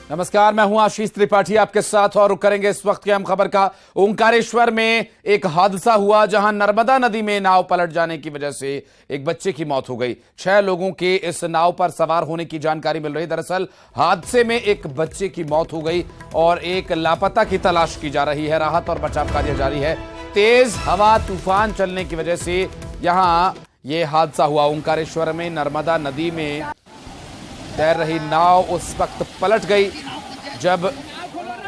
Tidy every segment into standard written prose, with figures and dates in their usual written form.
नमस्कार, मैं हूं आशीष त्रिपाठी आपके साथ और रुक करेंगे इस वक्त की अहम खबर का। ओंकारेश्वर में एक हादसा हुआ जहां नर्मदा नदी में नाव पलट जाने की वजह से एक बच्चे की मौत हो गई। 6 लोगों के इस नाव पर सवार होने की जानकारी मिल रही। दरअसल हादसे में एक बच्चे की मौत हो गई और एक लापता की तलाश की जा रही है। राहत और बचाव कार्य जारी है। तेज हवा तूफान चलने की वजह से यहां यह हादसा हुआ। ओंकारेश्वर में नर्मदा नदी में तैर रही नाव उस वक्त पलट गई जब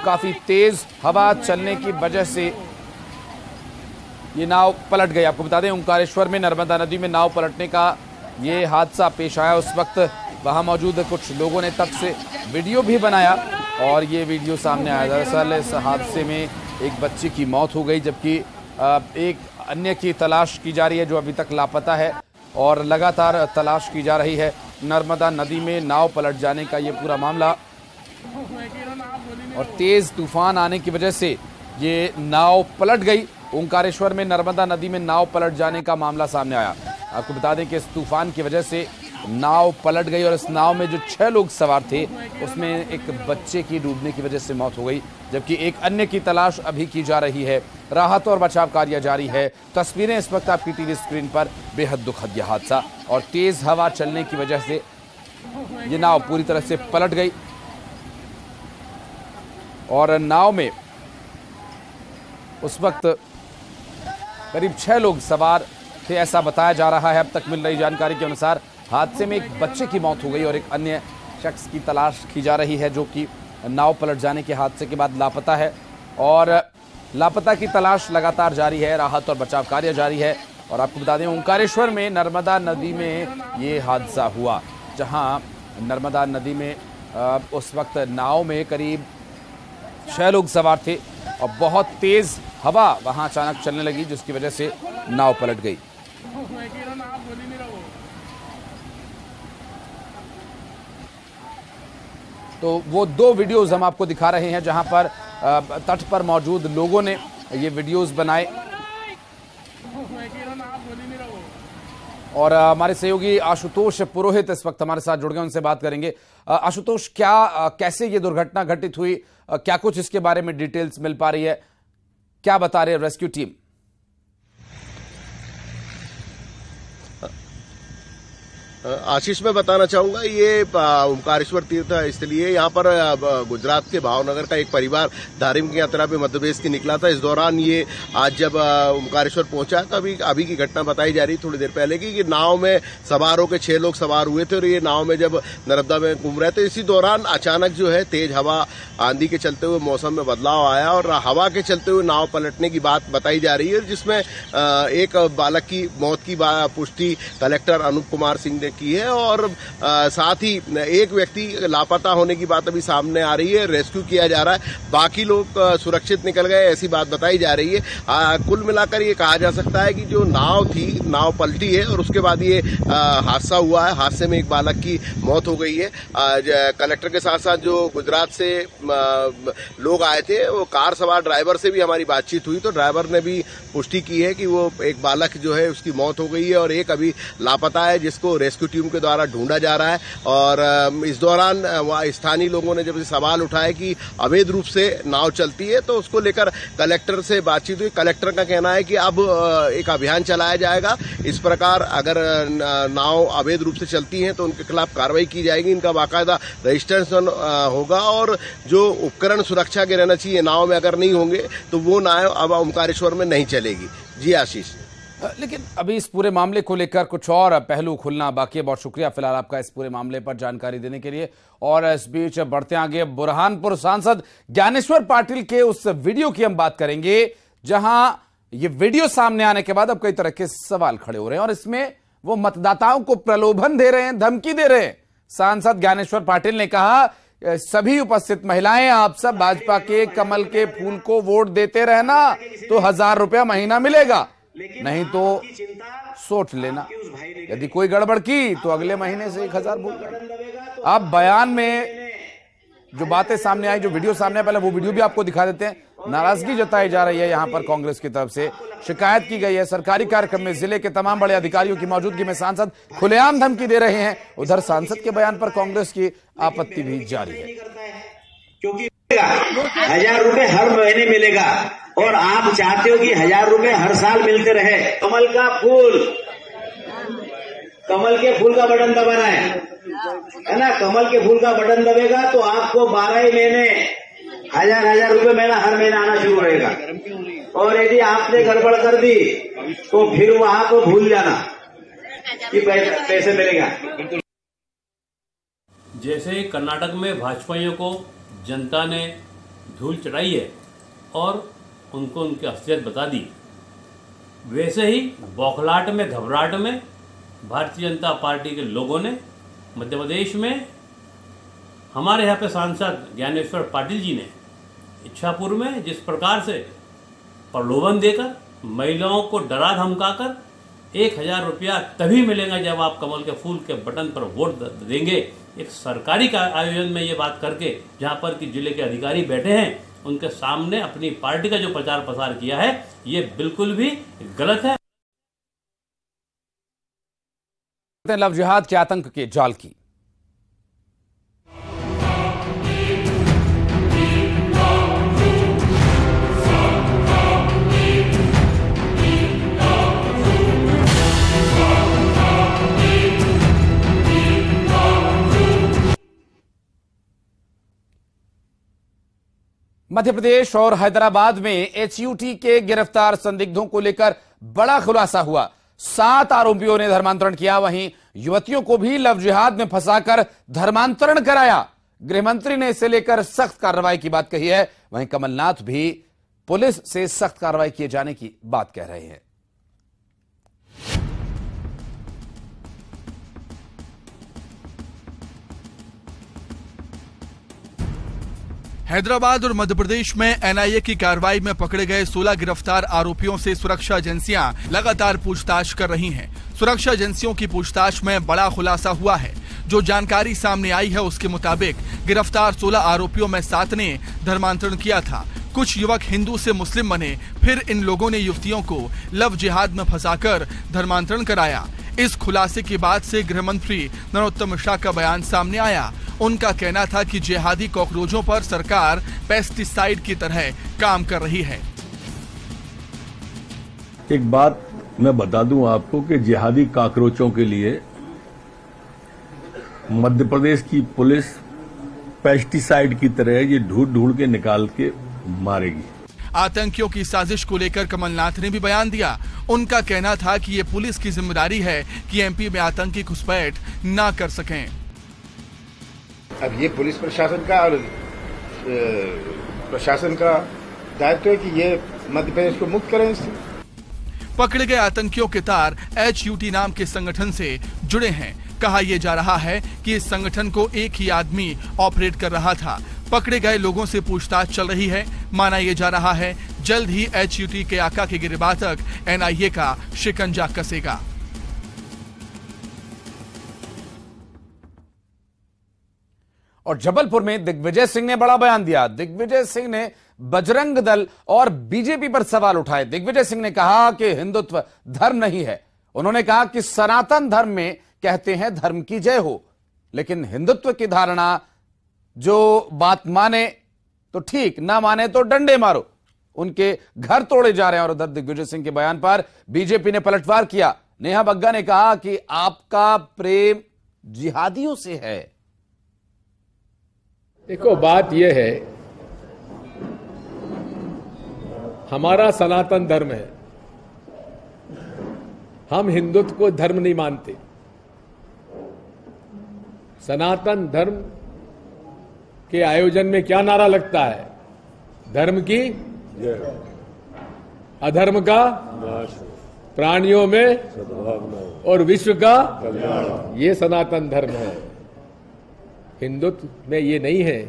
काफी तेज हवा चलने की वजह से ये नाव पलट गई। आपको बता दें, ओंकारेश्वर में नर्मदा नदी में नाव पलटने का ये हादसा पेश आया। उस वक्त वहां मौजूद कुछ लोगों ने तब से वीडियो भी बनाया और ये वीडियो सामने आया। दरअसल इस हादसे में एक बच्चे की मौत हो गई जबकि एक अन्य की तलाश की जा रही है जो अभी तक लापता है और लगातार तलाश की जा रही है। नर्मदा नदी में नाव पलट जाने का ये पूरा मामला और तेज तूफान आने की वजह से ये नाव पलट गई। ओंकारेश्वर में नर्मदा नदी में नाव पलट जाने का मामला सामने आया। आपको बता दें कि इस तूफान की वजह से नाव पलट गई और इस नाव में जो 6 लोग सवार थे उसमें एक बच्चे की डूबने की वजह से मौत हो गई जबकि एक अन्य की तलाश अभी की जा रही है। राहत और बचाव कार्य जारी है। तस्वीरें इस वक्त आपकी टीवी स्क्रीन पर। बेहद दुखद यह हादसा और तेज हवा चलने की वजह से ये नाव पूरी तरह से पलट गई और नाव में उस वक्त करीब 6 लोग सवार थे ऐसा बताया जा रहा है। अब तक मिल रही जानकारी के अनुसार हादसे में एक बच्चे की मौत हो गई और एक अन्य शख्स की तलाश की जा रही है जो कि नाव पलट जाने के हादसे के बाद लापता है और लापता की तलाश लगातार जारी है। राहत और बचाव कार्य जारी है। और आपको बता दें, ओंकारेश्वर में नर्मदा नदी में ये हादसा हुआ जहां नर्मदा नदी में उस वक्त नाव में करीब 6 लोग सवार थे और बहुत तेज हवा वहां अचानक चलने लगी जिसकी वजह से नाव पलट गई। तो वो 2 वीडियोस हम आपको दिखा रहे हैं जहां पर तट पर मौजूद लोगों ने ये वीडियोस बनाए और हमारे सहयोगी आशुतोष पुरोहित इस वक्त हमारे साथ जुड़ गए, उनसे बात करेंगे। आशुतोष, कैसे ये दुर्घटना घटित हुई, क्या कुछ इसके बारे में डिटेल्स मिल पा रही है, क्या बता रही है रेस्क्यू टीम? आशीष, मैं बताना चाहूंगा ये ओंकारेश्वर तीर्थ स्थलीय यहाँ पर गुजरात के भावनगर का एक परिवार धार्मिक यात्रा पे मध्य प्रदेश की निकला था। इस दौरान ये आज जब ओंकारेश्वर पहुंचा तो अभी की घटना बताई जा रही थोड़ी देर पहले कि नाव में सवार होकर 6 लोग सवार हुए थे और ये नाव में जब नर्मदा में घूम रहे थे इसी दौरान अचानक जो है तेज हवा आंधी के चलते हुए मौसम में बदलाव आया और हवा के चलते हुए नाव पलटने की बात बताई जा रही है जिसमें एक बालक की मौत की पुष्टि कलेक्टर अनूप कुमार सिंह ने की है और साथ ही एक व्यक्ति लापता होने की बात अभी सामने आ रही है। रेस्क्यू किया जा रहा है, बाकी लोग सुरक्षित निकल गए ऐसी बात बताई जा रही है। कुल मिलाकर ये कहा जा सकता है कि जो नाव थी नाव पलटी है और उसके बाद ये हादसा हुआ है। हादसे में एक बालक की मौत हो गई है। कलेक्टर के साथ साथ जो गुजरात से लोग आए थे वो कार सवार ड्राइवर से भी हमारी बातचीत हुई तो ड्राइवर ने भी पुष्टि की है कि वो एक बालक जो है उसकी मौत हो गई है और एक अभी लापता है जिसको रेस्क्यू टीम के द्वारा ढूंढा जा रहा है। और इस दौरान स्थानीय लोगों ने जब सवाल उठाए कि अवैध रूप से नाव चलती है तो उसको लेकर कलेक्टर से बातचीत हुई। कलेक्टर का कहना है कि अब एक अभियान चलाया जाएगा। इस प्रकार अगर नाव अवैध रूप से चलती है तो उनके खिलाफ कार्रवाई की जाएगी। इनका बाकायदा रजिस्ट्रेशन होगा और जो उपकरण सुरक्षा के रहना चाहिए नाव में अगर नहीं होंगे तो वो नाव अब ओंकारेश्वर में नहीं चलेगी। जी आशीष, लेकिन अभी इस पूरे मामले को लेकर कुछ और पहलू खुलना बाकी है। बहुत शुक्रिया फिलहाल आपका इस पूरे मामले पर जानकारी देने के लिए। और इस बीच बढ़ते आगे बुरहानपुर सांसद ज्ञानेश्वर पाटिल के उस वीडियो की हम बात करेंगे जहां ये वीडियो सामने आने के बाद अब कई तरह के सवाल खड़े हो रहे हैं और इसमें वो मतदाताओं को प्रलोभन दे रहे हैं, धमकी दे रहे हैं। सांसद ज्ञानेश्वर पाटिल ने कहा, सभी उपस्थित महिलाएं आप सब भाजपा के कमल के फूल को वोट देते रहना तो 1000 रुपया महीना मिलेगा, नहीं तो सोच लेना, यदि कोई गड़बड़ की तो अगले महीने से 1000 भूल जाए। अब बयान में जो बातें सामने आई, जो वीडियो सामने, पहले वो वीडियो भी आपको दिखा देते हैं। नाराजगी जताई जा रही है यहां पर कांग्रेस की तरफ से, शिकायत की गई है। सरकारी कार्यक्रम में जिले के तमाम बड़े अधिकारियों की मौजूदगी में सांसद खुलेआम धमकी दे रहे हैं। उधर सांसद के बयान पर कांग्रेस की आपत्ति भी जारी है। क्योंकि 1,000 रुपए हर महीने मिलेगा और आप चाहते हो कि 1,000 रुपए हर साल मिलते रहे। कमल के फूल का बटन दबाना है ना। कमल के फूल का बटन दबेगा तो आपको 12 ही महीने 1,000 रुपए महीना हर महीना आना शुरू रहेगा। और यदि आपने गड़बड़ कर दी तो फिर वो आप भूल जाना कि पैसे मिलेगा। जैसे कर्नाटक में भाजपाइयों को जनता ने धूल चढ़ाई है और उनको उनकी असलियत बता दी, वैसे ही बौखलाहट में, घबराहट में भारतीय जनता पार्टी के लोगों ने मध्य प्रदेश में हमारे यहाँ पे सांसद ज्ञानेश्वर पाटिल जी ने इच्छापुर में जिस प्रकार से प्रलोभन देकर महिलाओं को डरा धमकाकर 1,000 रुपया तभी मिलेगा जब आप कमल के फूल के बटन पर वोट देंगे, एक सरकारी का आयोजन में ये बात करके, जहां पर कि जिले के अधिकारी बैठे हैं, उनके सामने अपनी पार्टी का जो प्रचार प्रसार किया है, ये बिल्कुल भी गलत है। लव जिहाद के आतंक के जाल की मध्य प्रदेश और हैदराबाद में एचयूटी के गिरफ्तार संदिग्धों को लेकर बड़ा खुलासा हुआ। 7 आरोपियों ने धर्मांतरण किया, वहीं युवतियों को भी लव जिहाद में फंसाकर धर्मांतरण कराया। गृहमंत्री ने इसे लेकर सख्त कार्रवाई की बात कही है। वहीं कमलनाथ भी पुलिस से सख्त कार्रवाई किए जाने की बात कह रहे हैं। हैदराबाद और मध्य प्रदेश में एनआईए की कार्रवाई में पकड़े गए 16 गिरफ्तार आरोपियों से सुरक्षा एजेंसियां लगातार पूछताछ कर रही हैं। सुरक्षा एजेंसियों की पूछताछ में बड़ा खुलासा हुआ है। जो जानकारी सामने आई है उसके मुताबिक गिरफ्तार 16 आरोपियों में 7 ने धर्मांतरण किया था। कुछ युवक हिंदू से मुस्लिम बने, फिर इन लोगों ने युवतियों को लव जिहाद में फंसाकर धर्मांतरण कराया। इस खुलासे के बाद से गृह मंत्री नरोत्तम मिश्रा का बयान सामने आया। उनका कहना था कि जिहादी कॉकरोचों पर सरकार पेस्टिसाइड की तरह काम कर रही है। एक बात मैं बता दूं आपको कि जिहादी कॉकरोचों के लिए मध्य प्रदेश की पुलिस पेस्टिसाइड की तरह ये ढूंढ के निकाल के मारेगी। आतंकियों की साजिश को लेकर कमलनाथ ने भी बयान दिया। उनका कहना था कि ये पुलिस की जिम्मेदारी है कि एमपी में आतंकी घुसपैठ ना कर सकें। अब ये पुलिस प्रशासन का दायित्व है कि ये मध्य प्रदेश को मुक्त करें इससे। पकड़े गए आतंकियों के तार एचयूटी नाम के संगठन से जुड़े हैं। कहा यह जा रहा है कि इस संगठन को एक ही आदमी ऑपरेट कर रहा था। पकड़े गए लोगों से पूछताछ चल रही है। माना यह जा रहा है जल्द ही एचयूटी के आका के गिरबान तक एनआईए का शिकंजा कसेगा। और जबलपुर में दिग्विजय सिंह ने बड़ा बयान दिया। दिग्विजय सिंह ने बजरंग दल और बीजेपी पर सवाल उठाए। दिग्विजय सिंह ने कहा कि हिंदुत्व धर्म नहीं है। उन्होंने कहा कि सनातन धर्म में कहते हैं धर्म की जय हो, लेकिन हिंदुत्व की धारणा जो बात माने तो ठीक, ना माने तो डंडे मारो। उनके घर तोड़े जा रहे हैं। और उधर दिग्विजय सिंह के बयान पर बीजेपी ने पलटवार किया। नेहा बग्गा ने कहा कि आपका प्रेम जिहादियों से है। देखो, बात यह है, हमारा सनातन धर्म है। हम हिंदुत्व को धर्म नहीं मानते। सनातन धर्म के आयोजन में क्या नारा लगता है? धर्म की अधर्म का प्राणियों में और विश्व का ये सनातन धर्म है। हिंदुत्व में ये नहीं है।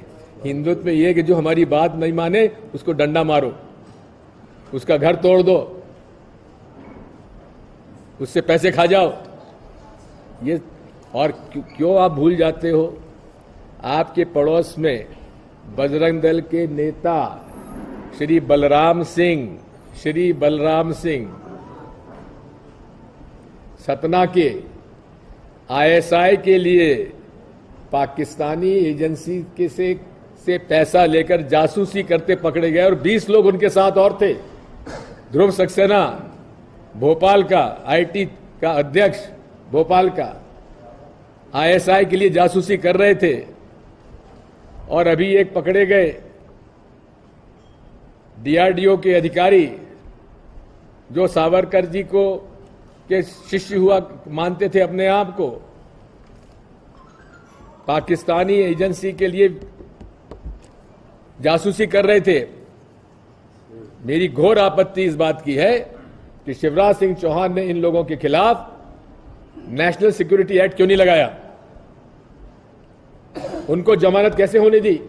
हिंदुत्व में ये कि जो हमारी बात नहीं माने उसको डंडा मारो, उसका घर तोड़ दो, उससे पैसे खा जाओ। ये और क्यों आप भूल जाते हो? आपके पड़ोस में बजरंग दल के नेता श्री बलराम सिंह सतना के आईएसआई के लिए पाकिस्तानी एजेंसी के से से पैसा लेकर जासूसी करते पकड़े गए और 20 लोग उनके साथ और थे। ध्रुव सक्सेना भोपाल का, आईटी का अध्यक्ष भोपाल का, आईएसआई के लिए जासूसी कर रहे थे और अभी एक पकड़े गए डीआरडीओ के अधिकारी जो सावरकर जी को के शिष्य हुआ मानते थे अपने आप को, पाकिस्तानी एजेंसी के लिए जासूसी कर रहे थे। मेरी घोर आपत्ति इस बात की है कि शिवराज सिंह चौहान ने इन लोगों के खिलाफ नेशनल सिक्योरिटी एक्ट क्यों नहीं लगाया? उनको जमानत कैसे होने दी?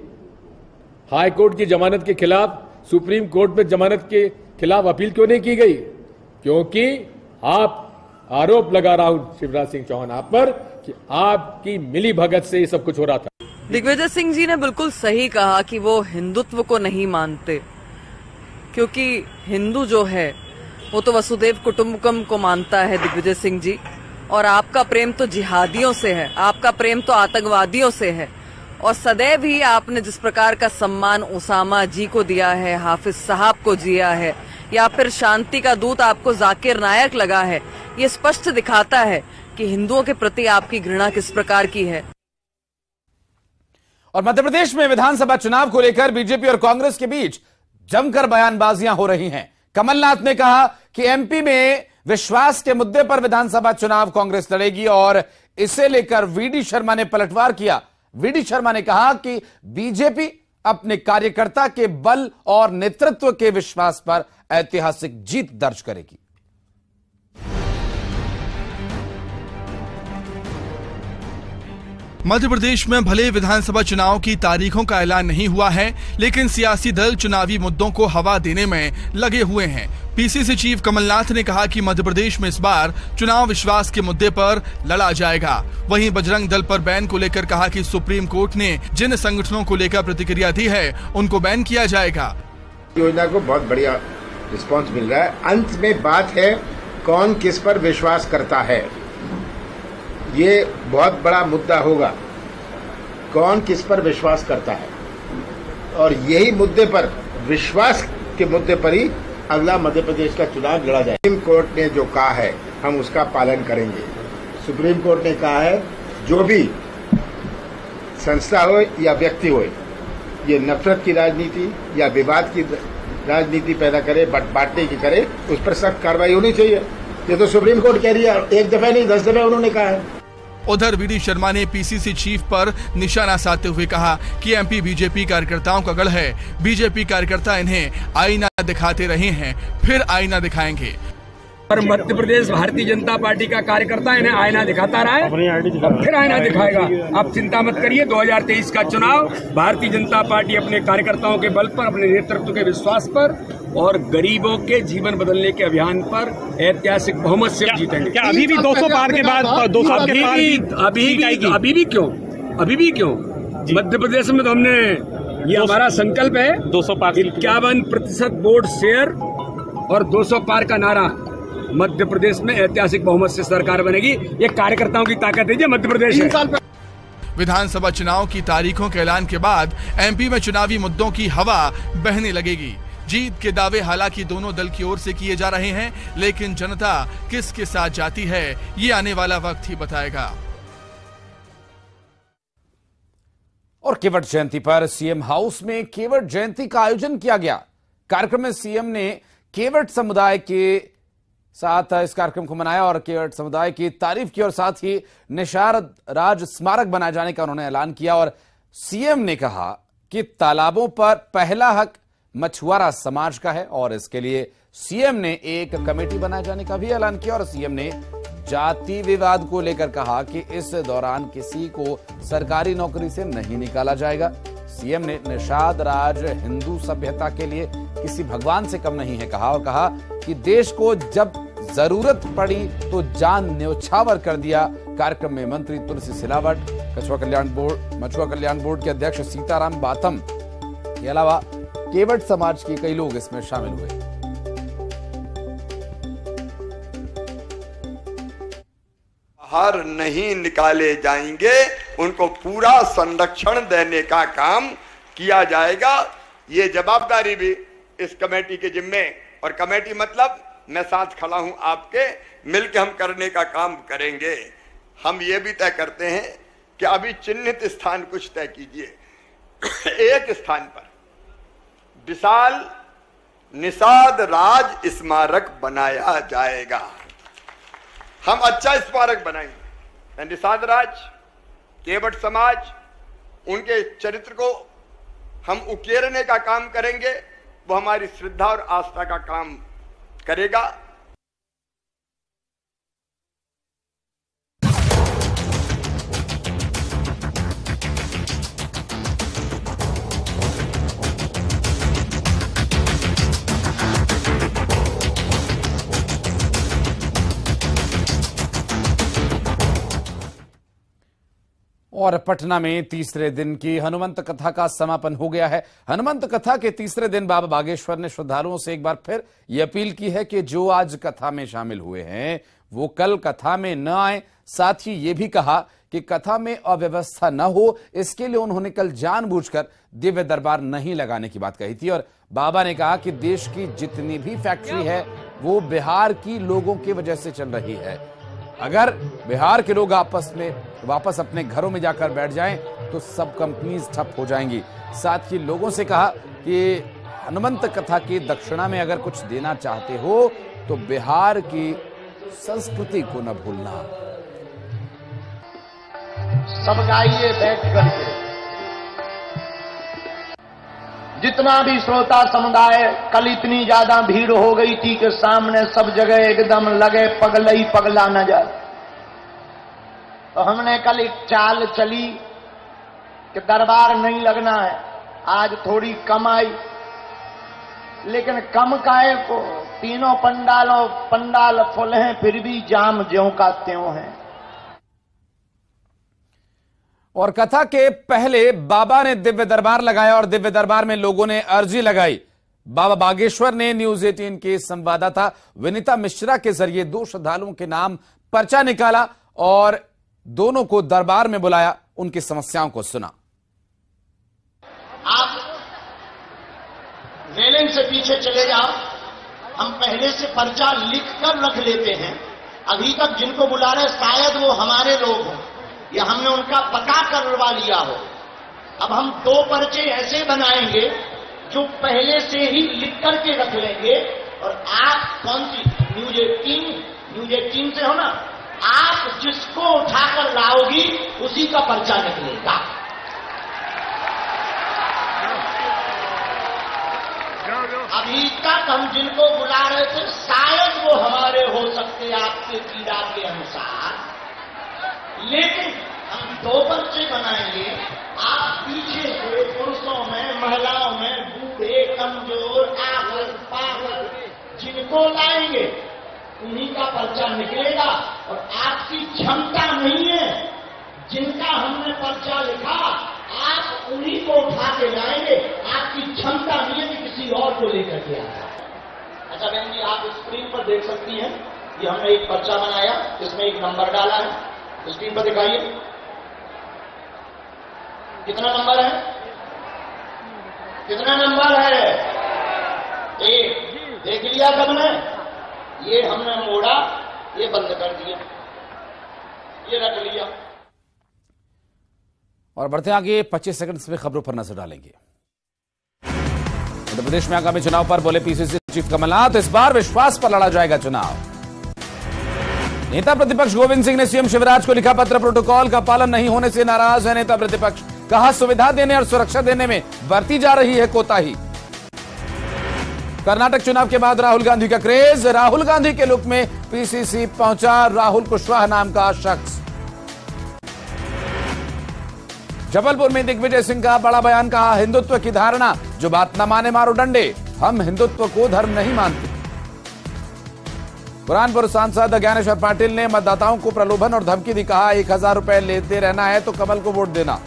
हाई कोर्ट की जमानत के खिलाफ सुप्रीम कोर्ट में जमानत के खिलाफ अपील क्यों नहीं की गई? क्योंकि आप आरोप लगा रहा हूं शिवराज सिंह चौहान आप पर कि आपकी मिली भगत से ये सब कुछ हो रहा था। दिग्विजय सिंह जी ने बिल्कुल सही कहा कि वो हिंदुत्व को नहीं मानते, क्योंकि हिंदू जो है वो तो वसुदेव कुटुंबकम को मानता है दिग्विजय सिंह जी, और आपका प्रेम तो जिहादियों से है, आपका प्रेम तो आतंकवादियों से है। और सदैव ही आपने जिस प्रकार का सम्मान उसामा जी को दिया है, हाफिज साहब को दिया है, या फिर शांति का दूत आपको जाकिर नायक लगा है, ये स्पष्ट दिखाता है कि हिंदुओं के प्रति आपकी घृणा किस प्रकार की है। और मध्य प्रदेश में विधानसभा चुनाव को लेकर बीजेपी और कांग्रेस के बीच जमकर बयानबाजियां हो रही हैं। कमलनाथ ने कहा कि एमपी में विश्वास के मुद्दे पर विधानसभा चुनाव कांग्रेस लड़ेगी और इसे लेकर वीडी शर्मा ने पलटवार किया। वीडी शर्मा ने कहा कि बीजेपी अपने कार्यकर्ता के बल और नेतृत्व के विश्वास पर ऐतिहासिक जीत दर्ज करेगी। मध्य प्रदेश में भले विधानसभा चुनाव की तारीखों का ऐलान नहीं हुआ है, लेकिन सियासी दल चुनावी मुद्दों को हवा देने में लगे हुए हैं। पीसीसी चीफ कमलनाथ ने कहा कि मध्य प्रदेश में इस बार चुनाव विश्वास के मुद्दे पर लड़ा जाएगा। वहीं बजरंग दल पर बैन को लेकर कहा कि सुप्रीम कोर्ट ने जिन संगठनों को लेकर प्रतिक्रिया दी है उनको बैन किया जाएगा। योजना को बहुत बढ़िया रिस्पॉन्स मिल रहा है। अंत में बात है कौन किस पर विश्वास करता है, ये बहुत बड़ा मुद्दा होगा, कौन किस पर विश्वास करता है। और यही मुद्दे पर, विश्वास के मुद्दे पर ही अगला मध्य प्रदेश का चुनाव लड़ा जाए। सुप्रीम कोर्ट ने जो कहा है हम उसका पालन करेंगे। सुप्रीम कोर्ट ने कहा है जो भी संस्था हो या व्यक्ति हो, ये नफरत की राजनीति या विवाद की राजनीति पैदा करे, बांटने की करे, उस पर सख्त कार्रवाई होनी चाहिए। ये तो सुप्रीम कोर्ट कह रही है, एक दफा नहीं 10 दफे उन्होंने कहा है। उधर वीडी शर्मा ने पीसीसी चीफ पर निशाना साधते हुए कहा कि एमपी बीजेपी कार्यकर्ताओं का गढ़ है। बीजेपी कार्यकर्ता इन्हें आईना दिखाते रहे हैं, फिर आईना दिखाएंगे। और मध्य प्रदेश भारतीय जनता पार्टी का कार्यकर्ता इन्हें आईना दिखाता रहा है, फिर आईना दिखाएगा। आप चिंता मत करिए, 2023 का चुनाव भारतीय जनता पार्टी अपने कार्यकर्ताओं के बल पर, अपने नेतृत्व के विश्वास पर और गरीबों के जीवन बदलने के अभियान पर ऐतिहासिक बहुमत से जीतेंगे। क्या अभी भी 200 पार के बाद 200 अभी भी क्यों मध्य प्रदेश में तो हमने, ये हमारा संकल्प है 200 पार, 51% वोट शेयर और 200 पार का नारा। मध्य प्रदेश में ऐतिहासिक बहुमत से सरकार बनेगी। ये कार्यकर्ताओं की ताकत है, ये मध्य प्रदेश है। विधानसभा चुनाव की तारीखों के ऐलान के बाद एमपी में चुनावी मुद्दों की हवा बहने लगेगी। जीत के दावे हालांकि दोनों दल की ओर से किए जा रहे हैं, लेकिन जनता किसके साथ जाती है ये आने वाला वक्त ही बताएगा। और केवट जयंती पर सीएम हाउस में केवट जयंती का आयोजन किया गया। कार्यक्रम में सीएम ने केवट समुदाय के साथ इस कार्यक्रम को मनाया और केवट समुदाय की तारीफ की और साथ ही निषाद राज स्मारक बनाए जाने का उन्होंने ऐलान किया। और सीएम ने कहा कि तालाबों पर पहला हक मछुआरा समाज का है और इसके लिए सीएम ने एक कमेटी बनाए जाने का भी ऐलान किया। और सीएम ने जाति विवाद को लेकर कहा कि इस दौरान किसी को सरकारी नौकरी से नहीं निकाला जाएगा। सीएम ने निषाद राज हिंदू सभ्यता के लिए किसी भगवान से कम नहीं है कहा और कहा कि देश को जब जरूरत पड़ी तो जान न्यौछावर कर दिया। कार्यक्रम में मंत्री तुलसी सिलावट, मछुआ कल्याण बोर्ड के अध्यक्ष सीताराम बाथम के अलावा केवट समाज के कई लोग इसमें शामिल हुए। बाहर नहीं निकाले जाएंगे, उनको पूरा संरक्षण देने का काम किया जाएगा। ये जवाबदारी भी इस कमेटी के जिम्मे, और कमेटी मतलब मैं साथ खड़ा हूं आपके, मिलकर हम करने का काम करेंगे। हम ये भी तय करते हैं कि अभी चिन्हित स्थान कुछ तय कीजिए। एक स्थान पर विशाल निषाद राज स्मारक बनाया जाएगा। हम अच्छा स्मारक बनाएंगे। निषाद राज, केवट समाज, उनके चरित्र को हम उकेरने का काम करेंगे। वो हमारी श्रद्धा और आस्था का काम करेगा। और पटना में तीसरे दिन की हनुमंत कथा का समापन हो गया है। हनुमंत कथा के तीसरे दिन बाबा बागेश्वर ने श्रद्धालुओं से एक बार फिर यह अपील की है कि जो आज कथा में शामिल हुए हैं वो कल कथा में न आए। साथ ही ये भी कहा कि कथा में अव्यवस्था न हो, इसके लिए उन्होंने कल जानबूझकर दिव्य दरबार नहीं लगाने की बात कही थी। और बाबा ने कहा कि देश की जितनी भी फैक्ट्री है वो बिहार की लोगों की वजह से चल रही है। अगर बिहार के लोग आपस में वापस अपने घरों में जाकर बैठ जाएं तो सब कंपनीज ठप हो जाएंगी। साथ ही लोगों से कहा कि हनुमंत कथा की दक्षिणा में अगर कुछ देना चाहते हो तो बिहार की संस्कृति को न भूलना। सब गाइए बैठ करके, जितना भी श्रोता समुदाय, कल इतनी ज्यादा भीड़ हो गई थी कि सामने सब जगह एकदम लगे पगलई पगला नजर। तो हमने कल एक चाल चली कि दरबार नहीं लगना है। आज थोड़ी कम आई, लेकिन कम काहे को, तीनों पंडाल फुल हैं, फिर भी जाम ज्यों का त्यों है। और कथा के पहले बाबा ने दिव्य दरबार लगाया और दिव्य दरबार में लोगों ने अर्जी लगाई। बाबा बागेश्वर ने न्यूज 18 के संवाददाता विनीता मिश्रा के जरिए 2 श्रद्धालुओं के नाम पर्चा निकाला और दोनों को दरबार में बुलाया, उनकी समस्याओं को सुना। आप रेलिंग से पीछे चले जाओ, हम पहले से पर्चा लिखकर रख लेते हैं। अभी तक जिनको बुला रहे शायद वो हमारे लोग हों या हमने उनका पता करवा लिया हो। अब हम 2 पर्चे ऐसे बनाएंगे जो पहले से ही लिख करके रख लेंगे। और आप कौन सी न्यूज 18 से हो ना, आप जिसको उठाकर लाओगी उसी का पर्चा निकलेगा। अभी तक हम जिनको बुला रहे थे शायद वो हमारे हो सकते आपके पीड़ा के अनुसार, लेकिन हम 2 पर्चे बनाएंगे। आप पीछे से पुरुषों में, महिलाओं में, बूढ़े, कमजोर, आखिर पागल जिनको लाएंगे उन्हीं का पर्चा निकलेगा। और आपकी क्षमता नहीं है, जिनका हमने पर्चा लिखा आप उन्हीं को उठा के लाएंगे। आपकी क्षमता नहीं है कि किसी और को लेकर के आए। अच्छा बहन जी, आप स्क्रीन पर देख सकती हैं कि हमने एक पर्चा बनाया, इसमें एक नंबर डाला है। स्क्रीन पर दिखाइए कितना नंबर है, कितना नंबर है? 1। देख लिया सबने? ये हमने मोड़ा, ये बंद कर दिया, ये रख लिया। और बढ़ते आगे 25 सेकंड में खबरों पर नजर डालेंगे। मध्य प्रदेश में आगामी चुनाव पर बोले पीसीसी चीफ कमलनाथ, इस बार विश्वास पर लड़ा जाएगा चुनाव। नेता प्रतिपक्ष गोविंद सिंह ने सीएम शिवराज को लिखा पत्र, प्रोटोकॉल का पालन नहीं होने से नाराज है नेता प्रतिपक्ष। कहा सुविधा देने और सुरक्षा देने में बरती जा रही है कोताही। कर्नाटक चुनाव के बाद राहुल गांधी का क्रेज, राहुल गांधी के लुक में पीसीसी पहुंचा राहुल कुशवाहा नाम का शख्स। जबलपुर में दिग्विजय सिंह का बड़ा बयान, कहा हिंदुत्व की धारणा, जो बात न माने मारो डंडे, हम हिंदुत्व को धर्म नहीं मानते। बुरहानपुर सांसद ज्ञानेश्वर पाटिल ने मतदाताओं को प्रलोभन और धमकी दी, कहा 1000 रुपए लेते रहना है तो कमल को वोट देना।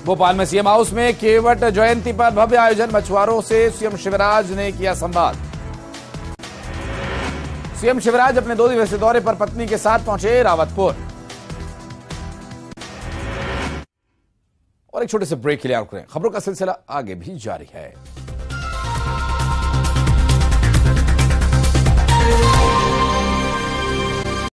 भोपाल में सीएम हाउस में केवट जयंती पर भव्य आयोजन, मछुआरों से सीएम शिवराज ने किया संवाद। सीएम शिवराज अपने 2 दिवसीय दौरे पर पत्नी के साथ पहुंचे रावतपुर। एक छोटे से ब्रेक के लिए आप करें, खबरों का सिलसिला आगे भी जारी है।